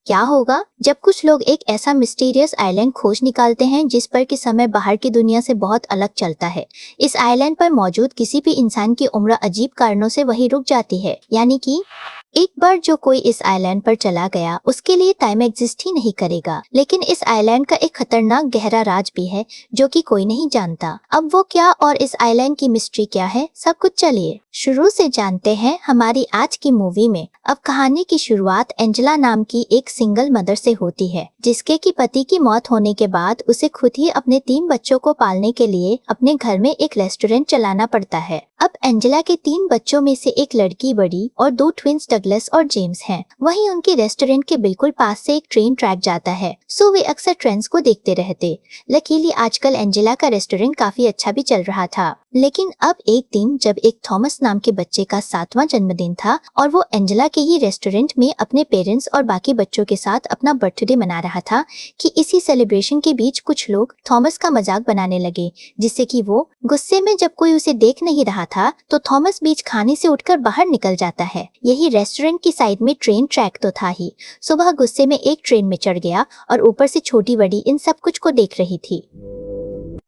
क्या होगा जब कुछ लोग एक ऐसा मिस्टीरियस आइलैंड खोज निकालते हैं जिस पर कि समय बाहर की दुनिया से बहुत अलग चलता है। इस आइलैंड पर मौजूद किसी भी इंसान की उम्र अजीब कारणों से वही रुक जाती है, यानी कि एक बार जो कोई इस आइलैंड पर चला गया उसके लिए टाइम एग्जिस्ट ही नहीं करेगा। लेकिन इस आइलैंड का एक खतरनाक गहरा राज भी है जो कि कोई नहीं जानता। अब वो क्या और इस आइलैंड की मिस्ट्री क्या है, सब कुछ चलिए शुरू से जानते हैं हमारी आज की मूवी में। अब कहानी की शुरुआत एंजेला नाम की एक सिंगल मदर से होती है, जिसके की पति की मौत होने के बाद उसे खुद ही अपने 3 बच्चों को पालने के लिए अपने घर में एक रेस्टोरेंट चलाना पड़ता है। अब एंजेला के 3 बच्चों में से एक लड़की बड़ी और 2 ट्विंस डगलस और जेम्स हैं। वहीं उनके रेस्टोरेंट के बिल्कुल पास से एक ट्रेन ट्रैक जाता है, सो वे अक्सर ट्रेन्स को देखते रहते। लकीली आजकल एंजेला का रेस्टोरेंट काफी अच्छा भी चल रहा था। लेकिन अब एक दिन जब एक थॉमस नाम के बच्चे का 7वां जन्मदिन था और वो एंजेला के ही रेस्टोरेंट में अपने पेरेंट्स और बाकी बच्चों के साथ अपना बर्थडे मना रहा था कि इसी सेलिब्रेशन के बीच कुछ लोग थॉमस का मजाक बनाने लगे, जिससे कि वो गुस्से में जब कोई उसे देख नहीं रहा था तो थॉमस बीच खाने से उठकर बाहर निकल जाता है। यही रेस्टोरेंट की साइड में ट्रेन ट्रैक तो था ही, सो वह गुस्से में एक ट्रेन में चढ़ गया और ऊपर से छोटी बड़ी इन सब कुछ को देख रही थी।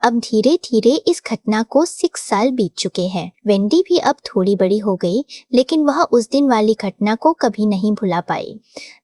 अब धीरे धीरे इस घटना को 6 साल बीत चुके हैं। वेंडी भी अब थोड़ी बड़ी हो गई, लेकिन वह उस दिन वाली घटना को कभी नहीं भुला पाई।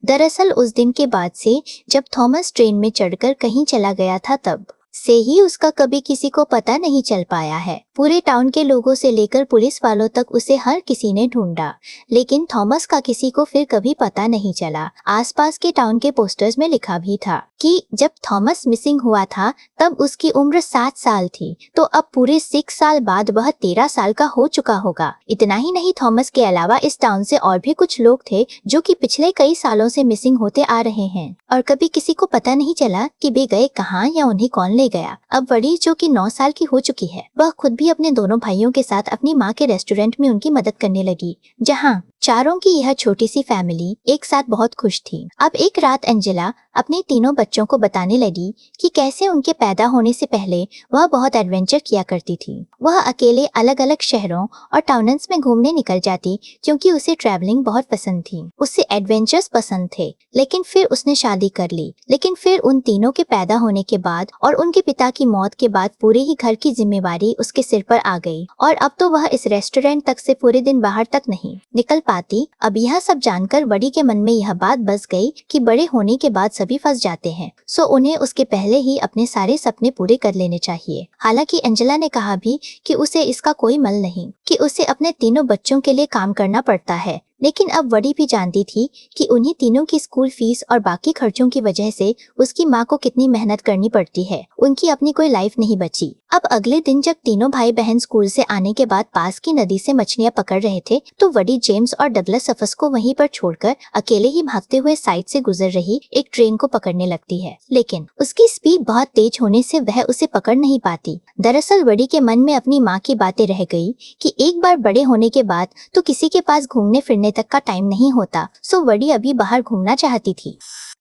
दरअसल उस दिन के बाद से जब थॉमस ट्रेन में चढ़कर कहीं चला गया था तब से ही उसका कभी किसी को पता नहीं चल पाया है। पूरे टाउन के लोगों से लेकर पुलिस वालों तक उसे हर किसी ने ढूंढा, लेकिन थॉमस का किसी को फिर कभी पता नहीं चला। आसपास के टाउन के पोस्टर्स में लिखा भी था कि जब थॉमस मिसिंग हुआ था तब उसकी उम्र 7 साल थी, तो अब पूरे 6 साल बाद वह 13 साल का हो चुका होगा। इतना ही नहीं, थॉमस के अलावा इस टाउन से और भी कुछ लोग थे जो कि पिछले कई सालों से मिसिंग होते आ रहे हैं और कभी किसी को पता नहीं चला कि वे गए कहाँ या उन्हें कौन ले गया। अब बड़ी जो कि 9 साल की हो चुकी है, वह खुद भी अपने दोनों भाइयों के साथ अपनी माँ के रेस्टोरेंट में उनकी मदद करने लगी, जहाँ चारों की यह छोटी सी फैमिली एक साथ बहुत खुश थी। अब एक रात एंजेला अपने तीनों बच्चों को बताने लगी कि कैसे उनके पैदा होने से पहले वह बहुत एडवेंचर किया करती थी। वह अकेले अलग अलग शहरों और टाउन्स में घूमने निकल जाती क्योंकि उसे ट्रैवलिंग बहुत पसंद थी। उसे एडवेंचर्स पसंद थे, लेकिन फिर उसने शादी कर ली। लेकिन फिर उन तीनों के पैदा होने के बाद और उनके पिता की मौत के बाद पूरे ही घर की जिम्मेवारी उसके सिर पर आ गई और अब तो वह इस रेस्टोरेंट तक से पूरे दिन बाहर तक नहीं निकल पाती। अब यह सब जानकर बड़ी के मन में यह बात बस गई कि बड़े होने के बाद सभी फंस जाते हैं, सो उन्हें उसके पहले ही अपने सारे सपने पूरे कर लेने चाहिए। हालांकि एंजेला ने कहा भी कि उसे इसका कोई मल नहीं, कि उसे अपने तीनों बच्चों के लिए काम करना पड़ता है। लेकिन अब बड़ी भी जानती थी कि उन्हीं तीनों की स्कूल फीस और बाकी खर्चों की वजह से उसकी माँ को कितनी मेहनत करनी पड़ती है। उनकी अपनी कोई लाइफ नहीं बची। अब अगले दिन जब तीनों भाई बहन स्कूल से आने के बाद पास की नदी से मछलियाँ पकड़ रहे थे तो वडी जेम्स और डगलस सफस को वहीं पर छोड़कर अकेले ही भागते हुए साइड से गुजर रही एक ट्रेन को पकड़ने लगती है। लेकिन उसकी स्पीड बहुत तेज होने से वह उसे पकड़ नहीं पाती। दरअसल वडी के मन में अपनी माँ की बातें रह गई कि एक बार बड़े होने के बाद तो किसी के पास घूमने फिरने तक का टाइम नहीं होता, सो वडी अभी बाहर घूमना चाहती थी।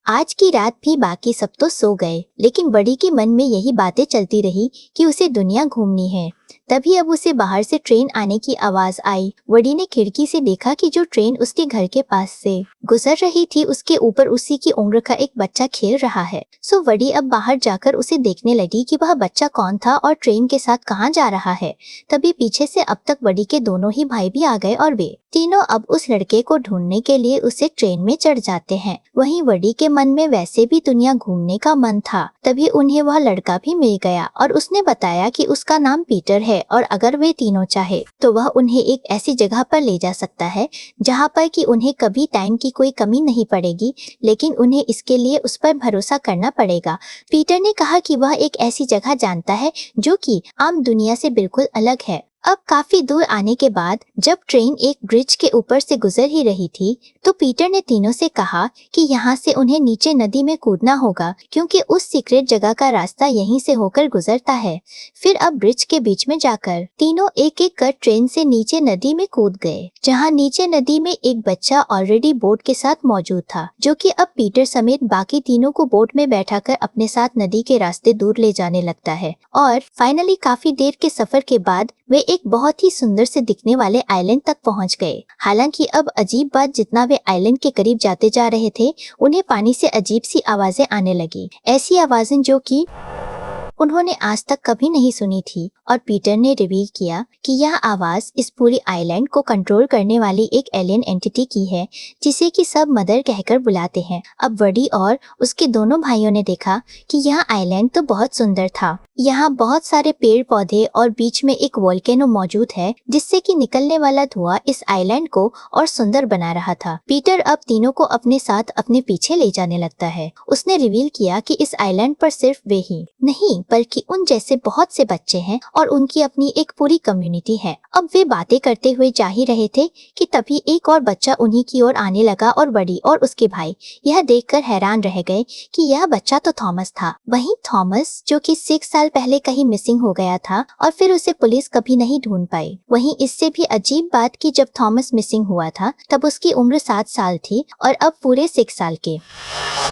आज की रात भी बाकी सब तो सो गए, लेकिन बड़ी के मन में यही बातें चलती रही कि उसे दुनिया घूमनी है। तभी अब उसे बाहर से ट्रेन आने की आवाज आई। वडी ने खिड़की से देखा कि जो ट्रेन उसके घर के पास से गुजर रही थी उसके ऊपर उसी की उम्र का एक बच्चा खेल रहा है। सो वडी अब बाहर जाकर उसे देखने लगी कि वह बच्चा कौन था और ट्रेन के साथ कहाँ जा रहा है। तभी पीछे से अब तक वडी के दोनों ही भाई भी आ गए और वे तीनों अब उस लड़के को ढूंढने के लिए उसे ट्रेन में चढ़ जाते हैं। वहीं वडी के मन में वैसे भी दुनिया घूमने का मन था। तभी उन्हें वह लड़का भी मिल गया और उसने बताया कि उसका नाम पीटर है और अगर वे तीनों चाहे तो वह उन्हें एक ऐसी जगह पर ले जा सकता है जहां पर कि उन्हें कभी टाइम की कोई कमी नहीं पड़ेगी, लेकिन उन्हें इसके लिए उस पर भरोसा करना पड़ेगा। पीटर ने कहा कि वह एक ऐसी जगह जानता है जो कि आम दुनिया से बिल्कुल अलग है। अब काफी दूर आने के बाद जब ट्रेन एक ब्रिज के ऊपर से गुजर ही रही थी तो पीटर ने तीनों से कहा कि यहाँ से उन्हें नीचे नदी में कूदना होगा क्योंकि उस सीक्रेट जगह का रास्ता यहीं से होकर गुजरता है। फिर अब ब्रिज के बीच में जाकर तीनों एक एक कर ट्रेन से नीचे नदी में कूद गए, जहाँ नीचे नदी में एक बच्चा ऑलरेडी बोट के साथ मौजूद था, जो कि अब पीटर समेत बाकी तीनों को बोट में बैठाकर अपने साथ नदी के रास्ते दूर ले जाने लगता है। और फाइनली काफी देर के सफर के बाद वे एक बहुत ही सुंदर से दिखने वाले आइलैंड तक पहुंच गए। हालांकि अब अजीब बात, जितना वे आइलैंड के करीब जाते जा रहे थे उन्हें पानी से अजीब सी आवाजें आने लगी। ऐसी आवाजें जो कि उन्होंने आज तक कभी नहीं सुनी थी। और पीटर ने रिवील किया कि यह आवाज इस पूरी आइलैंड को कंट्रोल करने वाली एक एलियन एंटिटी की है, जिसे कि सब मदर कहकर बुलाते हैं। अब वडी और उसके दोनों भाइयों ने देखा कि यह आइलैंड तो बहुत सुंदर था। यहाँ बहुत सारे पेड़ पौधे और बीच में एक वोल्केनो मौजूद है, जिससे कि निकलने वाला धुआं इस आइलैंड को और सुंदर बना रहा था। पीटर अब तीनों को अपने साथ अपने पीछे ले जाने लगता है। उसने रिवील किया कि इस आइलैंड पर सिर्फ वे ही नहीं बल्कि उन जैसे बहुत से बच्चे हैं और उनकी अपनी एक पूरी कम्युनिटी है। अब वे बातें करते हुए जा ही रहे थे कि तभी एक और बच्चा उन्हीं की ओर आने लगा और बड़ी और उसके भाई यह देखकर हैरान रह गए कि यह बच्चा तो थॉमस था। वहीं थॉमस जो कि 6 साल पहले कहीं मिसिंग हो गया था और फिर उसे पुलिस कभी नहीं ढूंढ पाई। वहीं इससे भी अजीब बात कि जब थॉमस मिसिंग हुआ था तब उसकी उम्र 7 साल थी और अब पूरे 6 साल के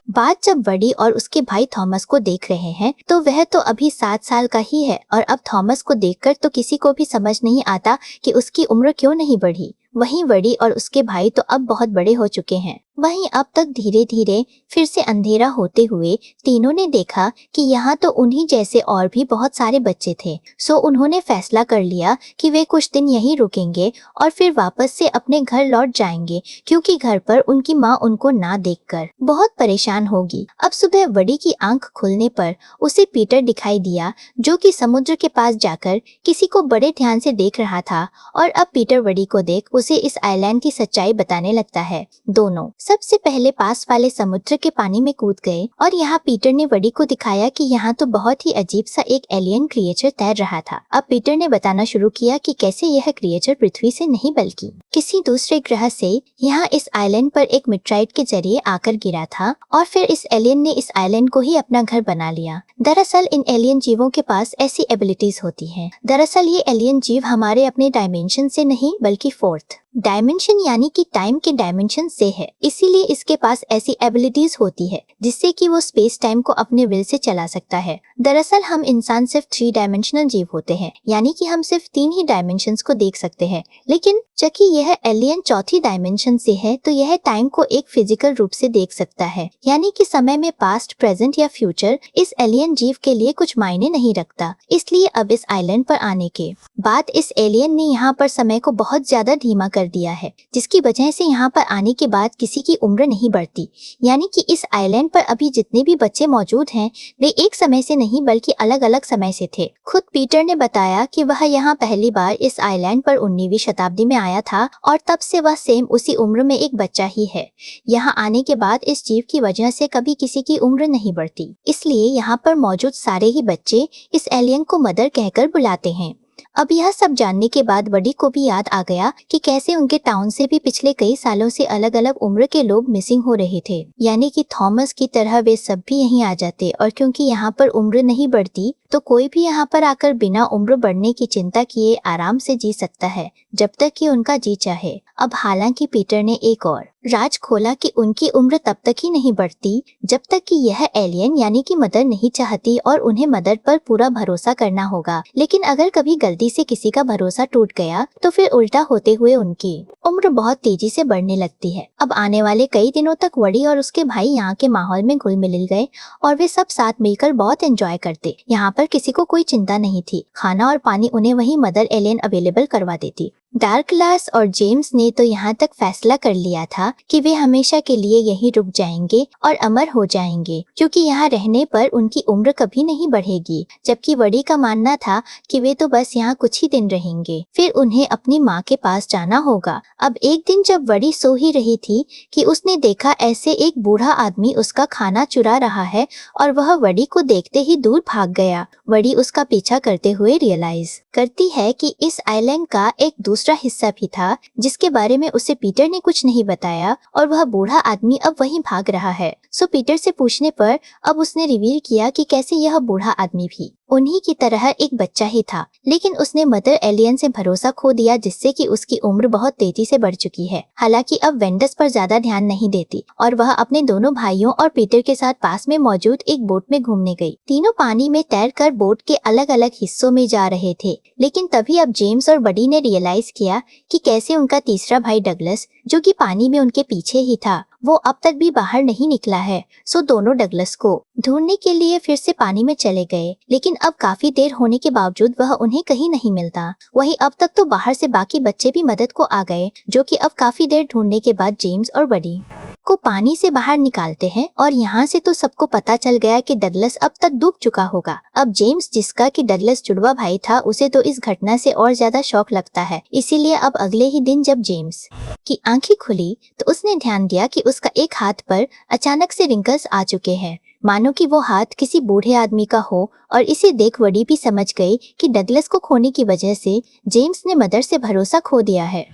बाद जब बड़ी और उसके भाई थॉमस को देख रहे हैं तो वह तो अभी 7 साल का ही है और अब थॉमस को देखकर तो किसी को भी समझ नहीं आता कि उसकी उम्र क्यों नहीं बढ़ी। वहीं बड़ी और उसके भाई तो अब बहुत बड़े हो चुके हैं। वहीं अब तक धीरे धीरे फिर से अंधेरा होते हुए तीनों ने देखा कि यहाँ तो उन्हीं जैसे और भी बहुत सारे बच्चे थे। सो उन्होंने फैसला कर लिया कि वे कुछ दिन यहीं रुकेंगे और फिर वापस से अपने घर लौट जाएंगे, क्योंकि घर पर उनकी माँ उनको ना देखकर बहुत परेशान होगी। अब सुबह बड़ी की आंख खुलने पर उसे पीटर दिखाई दिया, जो कि समुद्र के पास जाकर किसी को बड़े ध्यान से देख रहा था। और अब पीटर बड़ी को देख उसे इस आइलैंड की सच्चाई बताने लगता है। दोनों सबसे पहले पास वाले समुद्र के पानी में कूद गए और यहाँ पीटर ने बड़ी को दिखाया कि यहाँ तो बहुत ही अजीब सा एक एलियन क्रिएचर तैर रहा था। अब पीटर ने बताना शुरू किया कि कैसे यह क्रिएचर पृथ्वी से नहीं बल्कि किसी दूसरे ग्रह से यहाँ इस आइलैंड पर एक मिट्राइट के जरिए आकर गिरा था और फिर इस एलियन ने इस आइलैंड को ही अपना घर बना लिया। दरअसल इन एलियन जीवों के पास ऐसी एबिलिटीज होती हैं। दरअसल ये एलियन जीव हमारे अपने डायमेंशन से नहीं बल्कि फोर्थ डायमेंशन यानी कि टाइम के डायमेंशन से है, इसीलिए इसके पास ऐसी एबिलिटीज होती है जिससे कि वो स्पेस टाइम को अपने विल से चला सकता है। दरअसल हम इंसान सिर्फ 3 डायमेंशनल जीव होते हैं, यानी कि हम सिर्फ 3 ही डायमेंशंस को देख सकते हैं। लेकिन जबकि यह एलियन चौथी डायमेंशन से है तो यह टाइम को एक फिजिकल रूप से देख सकता है, यानी कि समय में पास्ट, प्रेजेंट या फ्यूचर इस एलियन जीव के लिए कुछ मायने नहीं रखता। इसलिए अब इस आइलैंड पर आने के बाद इस एलियन ने यहाँ पर समय को बहुत ज्यादा धीमा कर दिया है, जिसकी वजह से यहाँ पर आने के बाद किसी की उम्र नहीं बढ़ती। यानी कि इस आइलैंड पर अभी जितने भी बच्चे मौजूद हैं वे एक समय से नहीं बल्कि अलग अलग समय से थे। खुद पीटर ने बताया कि वह यहाँ पहली बार इस आइलैंड पर 19वीं शताब्दी में आया था और तब से वह सेम उसी उम्र में एक बच्चा ही है। यहाँ आने के बाद इस जीव की वजह से कभी किसी की उम्र नहीं बढ़ती, इसलिए यहाँ पर मौजूद सारे ही बच्चे इस एलियन को मदर कहकर बुलाते हैं। अब यह सब जानने के बाद बडी को भी याद आ गया कि कैसे उनके टाउन से भी पिछले कई सालों से अलग अलग उम्र के लोग मिसिंग हो रहे थे, यानी कि थॉमस की तरह वे सब भी यहीं आ जाते। और क्योंकि यहाँ पर उम्र नहीं बढ़ती तो कोई भी यहाँ पर आकर बिना उम्र बढ़ने की चिंता किए आराम से जी सकता है जब तक कि उनका जी चाहे। अब हालांकि पीटर ने एक और राज खोला कि उनकी उम्र तब तक ही नहीं बढ़ती जब तक कि यह एलियन यानी कि मदर नहीं चाहती और उन्हें मदर पर पूरा भरोसा करना होगा। लेकिन अगर कभी गलती से किसी का भरोसा टूट गया तो फिर उल्टा होते हुए उनकी उम्र बहुत तेजी से बढ़ने लगती है। अब आने वाले कई दिनों तक वडी और उसके भाई यहाँ के माहौल में घुल मिल गए और वे सब साथ मिलकर बहुत एंजॉय करते। यहाँ पर किसी को कोई चिंता नहीं थी, खाना और पानी उन्हें वही मदर एलियन अवेलेबल करवा देती। डार्कलास और जेम्स ने तो यहाँ तक फैसला कर लिया था कि वे हमेशा के लिए यहीं रुक जाएंगे और अमर हो जाएंगे, क्योंकि यहाँ रहने पर उनकी उम्र कभी नहीं बढ़ेगी। जबकि वडी का मानना था कि वे तो बस यहाँ कुछ ही दिन रहेंगे, फिर उन्हें अपनी माँ के पास जाना होगा। अब एक दिन जब वडी सो ही रही थी कि उसने देखा ऐसे एक बूढ़ा आदमी उसका खाना चुरा रहा है और वह वडी को देखते ही दूर भाग गया। वडी उसका पीछा करते हुए रियलाइज करती है कि इस आइलैंड का एक दूसरा हिस्सा भी था जिसके बारे में उसे पीटर ने कुछ नहीं बताया और वह बूढ़ा आदमी अब वहीं भाग रहा है। सो पीटर से पूछने पर अब उसने रिवील किया कि कैसे यह बूढ़ा आदमी भी उन्हीं की तरह एक बच्चा ही था, लेकिन उसने मदर एलियन से भरोसा खो दिया, जिससे कि उसकी उम्र बहुत तेजी से बढ़ चुकी है। हालांकि अब वेंडस पर ज्यादा ध्यान नहीं देती और वह अपने दोनों भाइयों और पीटर के साथ पास में मौजूद एक बोट में घूमने गई। तीनों पानी में तैरकर बोट के अलग अलग हिस्सों में जा रहे थे, लेकिन तभी अब जेम्स और बडी ने रियलाइज किया कि कैसे उनका तीसरा भाई डगलस, जो कि पानी में उनके पीछे ही था, वो अब तक भी बाहर नहीं निकला है। सो दोनों डगलस को ढूंढने के लिए फिर से पानी में चले गए, लेकिन अब काफी देर होने के बावजूद वह उन्हें कहीं नहीं मिलता। वहीं अब तक तो बाहर से बाकी बच्चे भी मदद को आ गए, जो कि अब काफी देर ढूंढने के बाद जेम्स और बडी को पानी से बाहर निकालते हैं। और यहाँ से तो सबको पता चल गया कि डगलस अब तक डूब चुका होगा। अब जेम्स, जिसका कि डगलस जुड़वा भाई था, उसे तो इस घटना से और ज्यादा शौक लगता है। इसीलिए अब अगले ही दिन जब जेम्स की आंखें खुली तो उसने ध्यान दिया कि उसका एक हाथ पर अचानक से रिंकल्स आ चुके हैं, मानो कि वो हाथ किसी बूढ़े आदमी का हो। और इसे देख वडी भी समझ गई कि डगलस को खोने की वजह से जेम्स ने मदर से भरोसा खो दिया है,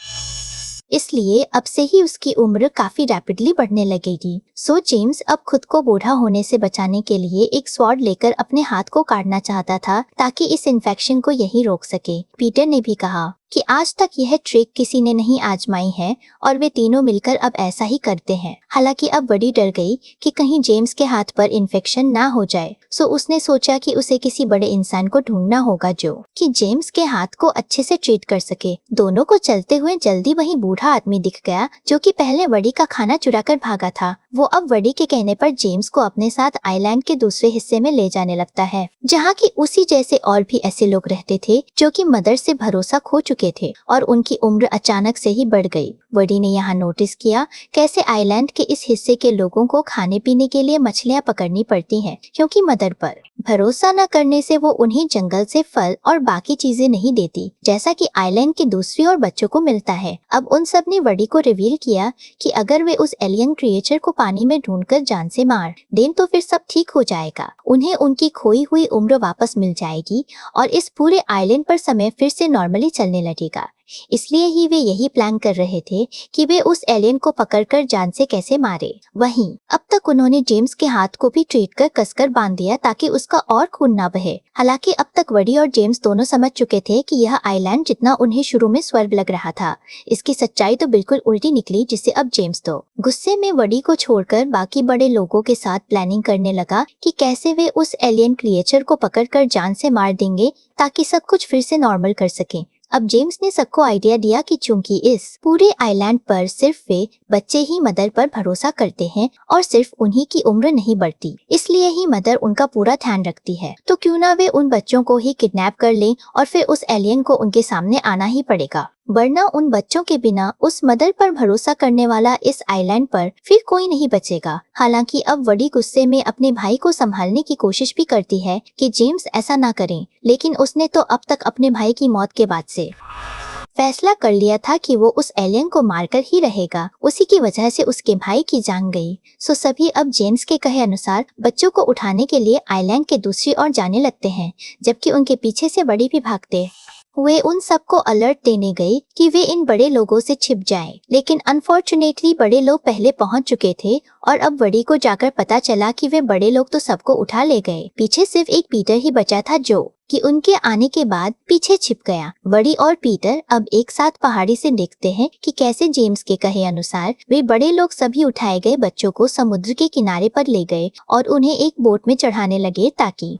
इसलिए अब से ही उसकी उम्र काफी रैपिडली बढ़ने लगेगी। सो जेम्स अब खुद को बूढ़ा होने से बचाने के लिए एक स्वॉर्ड लेकर अपने हाथ को काटना चाहता था, ताकि इस इन्फेक्शन को यही रोक सके। पीटर ने भी कहा कि आज तक यह ट्रिक किसी ने नहीं आजमाई है और वे तीनों मिलकर अब ऐसा ही करते हैं। हालांकि अब बड़ी डर गई कि कहीं जेम्स के हाथ पर इन्फेक्शन ना हो जाए। सो उसने सोचा कि उसे किसी बड़े इंसान को ढूंढना होगा जो कि जेम्स के हाथ को अच्छे से ट्रीट कर सके। दोनों को चलते हुए जल्दी वही बूढ़ा आदमी दिख गया, जो कि पहले वडी का खाना चुरा कर भागा था। वो अब वडी के कहने पर जेम्स को अपने साथ आइलैंड के दूसरे हिस्से में ले जाने लगता है, जहाँ की उसी जैसे और भी ऐसे लोग रहते थे जो कि मदर से भरोसा खो चुके थे और उनकी उम्र अचानक से ही बढ़ गई। वडी ने यहाँ नोटिस किया कैसे आइलैंड के इस हिस्से के लोगों को खाने पीने के लिए मछलियाँ पकड़नी पड़ती हैं, क्योंकि मदर पर भरोसा न करने से वो उन्हें जंगल से फल और बाकी चीजें नहीं देती, जैसा कि आइलैंड के दूसरी और बच्चों को मिलता है। अब उन सब ने वडी को रिवील किया कि अगर वे उस एलियन क्रिएचर को पानी में ढूंढकर जान से मार दें तो फिर सब ठीक हो जाएगा, उन्हें उनकी खोई हुई उम्र वापस मिल जाएगी और इस पूरे आइलैंड पर समय फिर से नॉर्मली चलने लगेगा। इसलिए ही वे यही प्लान कर रहे थे कि वे उस एलियन को पकड़कर जान से कैसे मारे। वहीं अब तक उन्होंने जेम्स के हाथ को भी ट्रीट कर कसकर बांध दिया ताकि उसका और खून ना बहे। हालांकि अब तक वडी और जेम्स दोनों समझ चुके थे कि यह आइलैंड जितना उन्हें शुरू में स्वर्ग लग रहा था, इसकी सच्चाई तो बिल्कुल उल्टी निकली, जिससे अब जेम्स तो गुस्से में वडी को छोड़कर बाकी बड़े लोगों के साथ प्लानिंग करने लगा कि कैसे वे उस एलियन क्रिएचर को पकड़कर जान से मार देंगे ताकि सब कुछ फिर से नॉर्मल कर सकें। अब जेम्स ने सबको आइडिया दिया कि चूंकि इस पूरे आइलैंड पर सिर्फ वे बच्चे ही मदर पर भरोसा करते हैं और सिर्फ उन्हीं की उम्र नहीं बढ़ती, इसलिए ही मदर उनका पूरा ध्यान रखती है, तो क्यों ना वे उन बच्चों को ही किडनैप कर लें और फिर उस एलियन को उनके सामने आना ही पड़ेगा, वरना उन बच्चों के बिना उस मदर पर भरोसा करने वाला इस आइलैंड पर फिर कोई नहीं बचेगा। हालांकि अब वडी गुस्से में अपने भाई को संभालने की कोशिश भी करती है कि जेम्स ऐसा ना करें, लेकिन उसने तो अब तक अपने भाई की मौत के बाद से फैसला कर लिया था कि वो उस एलियन को मारकर ही रहेगा। उसी की वजह से उसके भाई की जान गई। सो सभी अब जेम्स के कहे अनुसार बच्चों को उठाने के लिए आइलैंड के दूसरी ओर जाने लगते हैं, जबकि उनके पीछे से बड़ी भी भागते वे उन सबको अलर्ट देने गए कि वे इन बड़े लोगों से छिप जाएं। लेकिन अनफॉर्चुनेटली बड़े लोग पहले पहुंच चुके थे और अब वडी को जाकर पता चला कि वे बड़े लोग तो सबको उठा ले गए। पीछे सिर्फ एक पीटर ही बचा था जो कि उनके आने के बाद पीछे छिप गया। वडी और पीटर अब एक साथ पहाड़ी से देखते हैं कि कैसे जेम्स के कहे अनुसार वे बड़े लोग सभी उठाए गए बच्चों को समुद्र के किनारे पर ले गए और उन्हें एक बोट में चढ़ाने लगे ताकि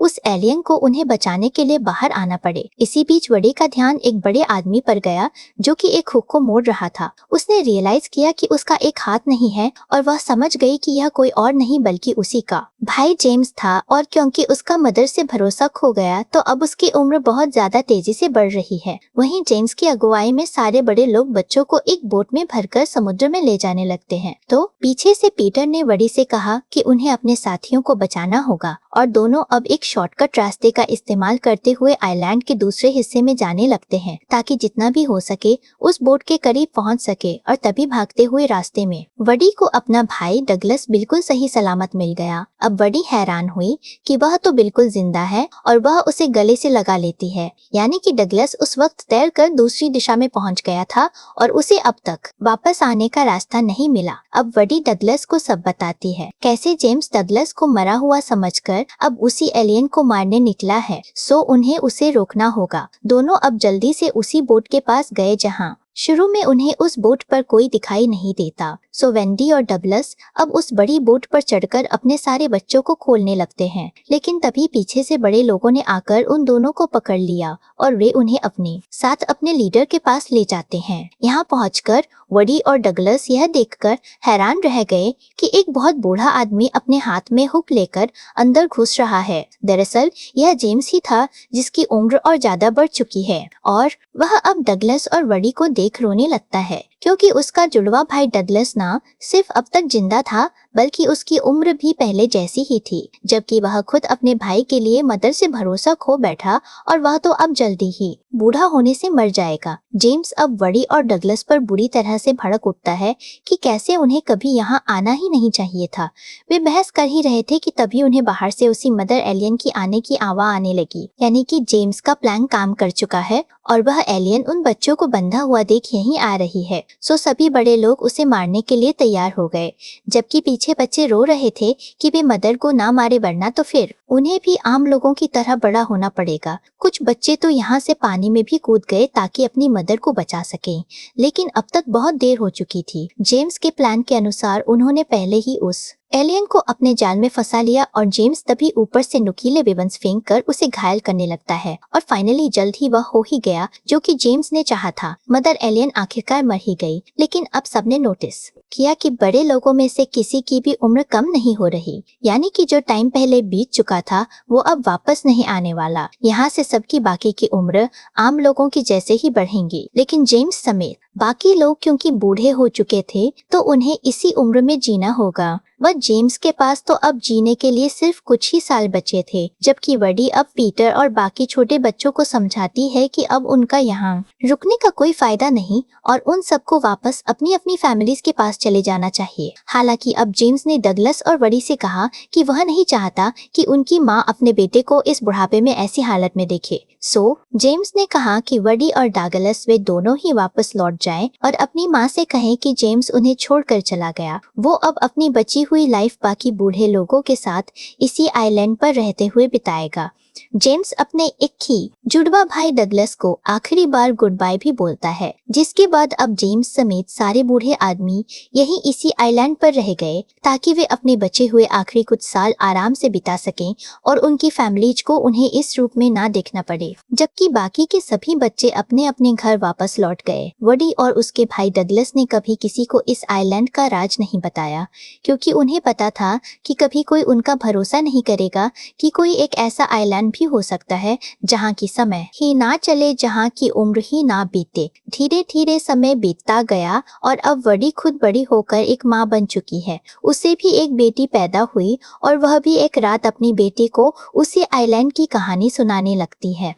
उस एलियन को उन्हें बचाने के लिए बाहर आना पड़े। इसी बीच वडी का ध्यान एक बड़े आदमी पर गया जो कि एक हुक को मोड़ रहा था। उसने रियलाइज किया कि उसका एक हाथ नहीं है और वह समझ गई कि यह कोई और नहीं बल्कि उसी का भाई जेम्स था, और क्योंकि उसका मदर से भरोसा खो गया तो अब उसकी उम्र बहुत ज्यादा तेजी से बढ़ रही है। वहीं जेम्स की अगुवाई में सारे बड़े लोग बच्चों को एक बोट में भरकर समुद्र में ले जाने लगते हैं। तो पीछे से पीटर ने वडी से कहा कि उन्हें अपने साथियों को बचाना होगा और दोनों अब एक शॉर्टकट रास्ते का इस्तेमाल करते हुए आइलैंड के दूसरे हिस्से में जाने लगते हैं ताकि जितना भी हो सके उस बोट के करीब पहुंच सके। और तभी भागते हुए रास्ते में वडी को अपना भाई डगलस बिल्कुल सही सलामत मिल गया। अब वडी हैरान हुई कि वह तो बिल्कुल जिंदा है और वह उसे गले से लगा लेती है, यानी कि डगलस उस वक्त तैरकर दूसरी दिशा में पहुंच गया था और उसे अब तक वापस आने का रास्ता नहीं मिला। अब वडी डगलस को सब बताती है कैसे जेम्स डगलस को मरा हुआ समझकर अब उसी एलियन एलियन को मारने निकला है, सो उन्हें उसे रोकना होगा। दोनों अब जल्दी से उसी बोट के पास गए जहाँ शुरू में उन्हें उस बोट पर कोई दिखाई नहीं देता। सो वेंडी और डगलस अब उस बड़ी बोट पर चढ़कर अपने सारे बच्चों को खोलने लगते हैं, लेकिन तभी पीछे से बड़े लोगों ने आकर उन दोनों को पकड़ लिया और वे उन्हें अपने साथ अपने लीडर के पास ले जाते हैं। यहाँ पहुंचकर वडी और डगलस यह देखकर हैरान रह गए कि एक बहुत बूढ़ा आदमी अपने हाथ में हुक लेकर अंदर घुस रहा है। दरअसल यह जेम्स ही था, जिसकी उम्र और ज्यादा बढ़ चुकी है और वह अब डगलस और वडी को देख रोने लगता है, क्योंकि उसका जुड़वा भाई डगलस ना सिर्फ अब तक जिंदा था, बल्कि उसकी उम्र भी पहले जैसी ही थी, जबकि वह खुद अपने भाई के लिए मदर से भरोसा खो बैठा और वह तो अब जल्दी ही बूढ़ा होने से मर जाएगा। जेम्स अब वडी और डगलस पर बुरी तरह से भड़क उठता है कि कैसे उन्हें कभी यहाँ आना ही नहीं चाहिए था। वे बहस कर ही रहे थे कि तभी उन्हें बाहर से उसी मदर एलियन की आने की आवाज़ आने लगी, यानी कि जेम्स का प्लान काम कर चुका है और वह एलियन उन बच्चों को बंधा हुआ देख यहीं आ रही है। सो सभी बड़े लोग उसे मारने के लिए तैयार हो गए, जबकि पीछे बच्चे रो रहे थे कि वे मदर को ना मारे वरना तो फिर उन्हें भी आम लोगों की तरह बड़ा होना पड़ेगा। कुछ बच्चे तो यहाँ से पानी में भी कूद गए ताकि अपनी मदर को बचा सकें, लेकिन अब तक बहुत देर हो चुकी थी। जेम्स के प्लान के अनुसार उन्होंने पहले ही उस एलियन को अपने जाल में फंसा लिया और जेम्स तभी ऊपर से नुकीले रिबन्स फेंक कर उसे घायल करने लगता है और फाइनली जल्द ही वह हो ही गया जो कि जेम्स ने चाहा था। मदर एलियन आखिरकार मर ही गई, लेकिन अब सबने नोटिस किया कि बड़े लोगों में से किसी की भी उम्र कम नहीं हो रही, यानी कि जो टाइम पहले बीत चुका था वो अब वापस नहीं आने वाला। यहाँ से सबकी बाकी की उम्र आम लोगों की जैसे ही बढ़ेंगी, लेकिन जेम्स समेत बाकी लोग क्योंकि बूढ़े हो चुके थे तो उन्हें इसी उम्र में जीना होगा। वह जेम्स के पास तो अब जीने के लिए सिर्फ कुछ ही साल बचे थे, जबकि वडी अब पीटर और बाकी छोटे बच्चों को समझाती है कि अब उनका यहाँ रुकने का कोई फायदा नहीं और उन सबको वापस अपनी अपनी फैमिलीज के पास चले जाना चाहिए। हालांकि अब जेम्स ने डगलस और वडी से कहा कि वह नहीं चाहता कि उनकी माँ अपने बेटे को इस बुढ़ापे में ऐसी हालत में देखे। सो जेम्स ने कहा कि वडी और डगलस वे दोनों ही वापस लौट जाएं और अपनी माँ से कहें कि जेम्स उन्हें छोड़कर चला गया। वो अब अपनी बची हुई लाइफ बाकी बूढ़े लोगों के साथ इसी आइलैंड पर रहते हुए बिताएगा। जेम्स अपने एक ही जुड़वा भाई डगलस को आखिरी बार गुड बाय भी बोलता है, जिसके बाद अब जेम्स समेत सारे बूढ़े आदमी यही इसी आइलैंड पर रह गए ताकि वे अपने बचे हुए आखिरी कुछ साल आराम से बिता सकें और उनकी फैमिलीज को उन्हें इस रूप में ना देखना पड़े। जबकि बाकी के सभी बच्चे अपने अपने घर वापस लौट गए। वडी और उसके भाई डगलस ने कभी किसी को इस आइलैंड का राज नहीं बताया, क्योंकि उन्हें पता था कि कभी कोई उनका भरोसा नहीं करेगा कि कोई एक ऐसा आइलैंड भी हो सकता है जहाँ की समय ही ना चले, जहाँ की उम्र ही ना बीते। धीरे धीरे समय बीतता गया और अब वडी खुद बड़ी होकर एक माँ बन चुकी है। उसे भी एक बेटी पैदा हुई और वह भी एक रात अपनी बेटी को उसी आइलैंड की कहानी सुनाने लगती है,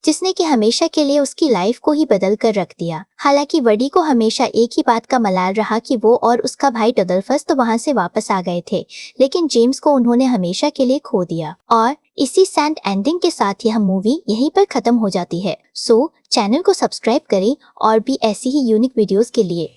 जिसने कि हमेशा के लिए उसकी लाइफ को ही बदल कर रख दिया। हालांकि वडी को हमेशा एक ही बात का मलाल रहा कि वो और उसका भाई डगलस तो वहां से वापस आ गए थे, लेकिन जेम्स को उन्होंने हमेशा के लिए खो दिया। और इसी सैड एंडिंग के साथ यह मूवी यहीं पर खत्म हो जाती है। सो चैनल को सब्सक्राइब करें और भी ऐसी ही यूनिक वीडियोस के लिए।